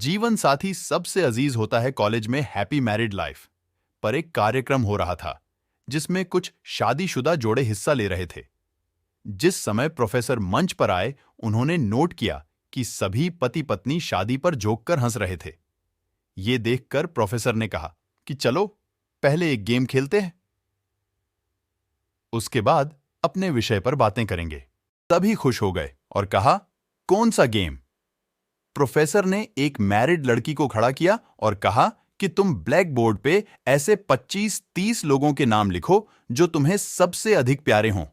जीवन साथी सबसे अजीज होता है कॉलेज में हैप्पी मैरिड लाइफ पर एक कार्यक्रम हो रहा था जिसमें कुछ शादीशुदा जोड़े हिस्सा ले रहे थे। जिस समय प्रोफेसर मंच पर आए उन्होंने नोट किया कि सभी पति पत्नी शादी पर जोक कर हंस रहे थे। ये देखकर प्रोफेसर ने कहा कि चलो पहले एक गेम खेलते हैं, उसके बाद अपने विषय पर बातें करेंगे। सभी खुश हो गए और कहा, कौन सा गेम? प्रोफेसर ने एक मैरिड लड़की को खड़ा किया और कहा कि तुम ब्लैक बोर्ड पे ऐसे 25-30 लोगों के नाम लिखो जो तुम्हें सबसे अधिक प्यारे हों।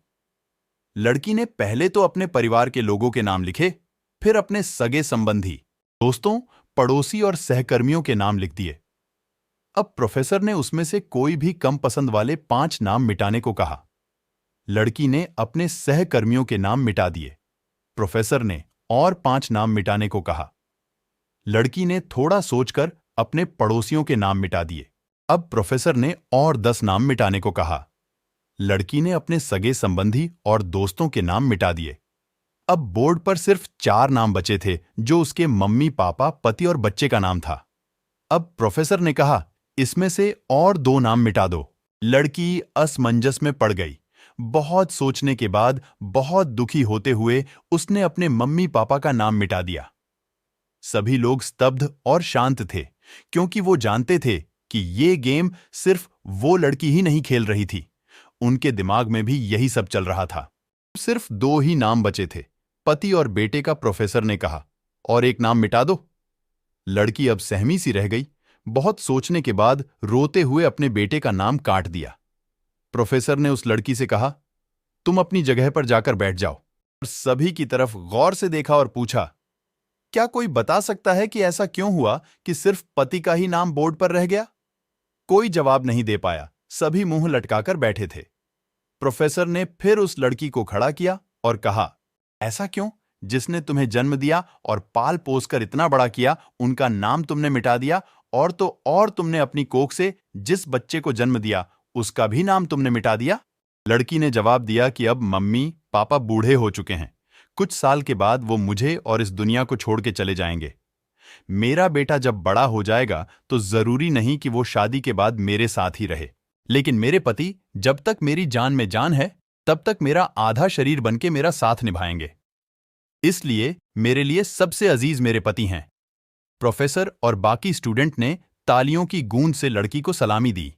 लड़की ने पहले तो अपने परिवार के लोगों के नाम लिखे, फिर अपने सगे संबंधी, दोस्तों, पड़ोसी और सहकर्मियों के नाम लिख दिए। अब प्रोफेसर ने उसमें से कोई भी कम पसंद वाले 5 नाम मिटाने को कहा। लड़की ने अपने सहकर्मियों के नाम मिटा दिए। प्रोफेसर ने और 5 नाम मिटाने को कहा। लड़की ने थोड़ा सोचकर अपने पड़ोसियों के नाम मिटा दिए। अब प्रोफेसर ने और 10 नाम मिटाने को कहा। लड़की ने अपने सगे संबंधी और दोस्तों के नाम मिटा दिए। अब बोर्ड पर सिर्फ 4 नाम बचे थे जो उसके मम्मी पापा, पति और बच्चे का नाम था। अब प्रोफेसर ने कहा, इसमें से और 2 नाम मिटा दो। लड़की असमंजस में पड़ गई। बहुत सोचने के बाद बहुत दुखी होते हुए उसने अपने मम्मी पापा का नाम मिटा दिया। सभी लोग स्तब्ध और शांत थे क्योंकि वो जानते थे कि ये गेम सिर्फ वो लड़की ही नहीं खेल रही थी, उनके दिमाग में भी यही सब चल रहा था। सिर्फ 2 ही नाम बचे थे, पति और बेटे का। प्रोफेसर ने कहा, और एक नाम मिटा दो। लड़की अब सहमी सी रह गई। बहुत सोचने के बाद रोते हुए अपने बेटे का नाम काट दिया। प्रोफेसर ने उस लड़की से कहा, तुम अपनी जगह पर जाकर बैठ जाओ। और सभी की तरफ गौर से देखा और पूछा, क्या कोई बता सकता है कि ऐसा क्यों हुआ कि सिर्फ पति का ही नाम बोर्ड पर रह गया? कोई जवाब नहीं दे पाया। सभी मुंह लटकाकर बैठे थे। प्रोफेसर ने फिर उस लड़की को खड़ा किया और कहा, ऐसा क्यों? जिसने तुम्हें जन्म दिया और पाल पोस कर इतना बड़ा किया, उनका नाम तुमने मिटा दिया। और तो और तुमने अपनी कोख से जिस बच्चे को जन्म दिया उसका भी नाम तुमने मिटा दिया। लड़की ने जवाब दिया कि अब मम्मी पापा बूढ़े हो चुके हैं। कुछ साल के बाद वो मुझे और इस दुनिया को छोड़ के चले जाएंगे। मेरा बेटा जब बड़ा हो जाएगा तो जरूरी नहीं कि वो शादी के बाद मेरे साथ ही रहे, लेकिन मेरे पति जब तक मेरी जान में जान है तब तक मेरा आधा शरीर बनके मेरा साथ निभाएंगे। इसलिए मेरे लिए सबसे अजीज मेरे पति हैं। प्रोफेसर और बाकी स्टूडेंट ने तालियों की गूंज से लड़की को सलामी दी।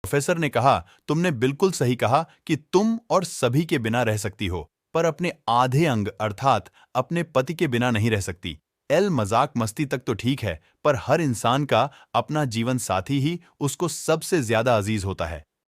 प्रोफेसर ने कहा, तुमने बिल्कुल सही कहा कि तुम और सभी के बिना रह सकती हो, पर अपने आधे अंग अर्थात अपने पति के बिना नहीं रह सकती। मजाक मस्ती तक तो ठीक है, पर हर इंसान का अपना जीवन साथी ही उसको सबसे ज्यादा अजीज होता है।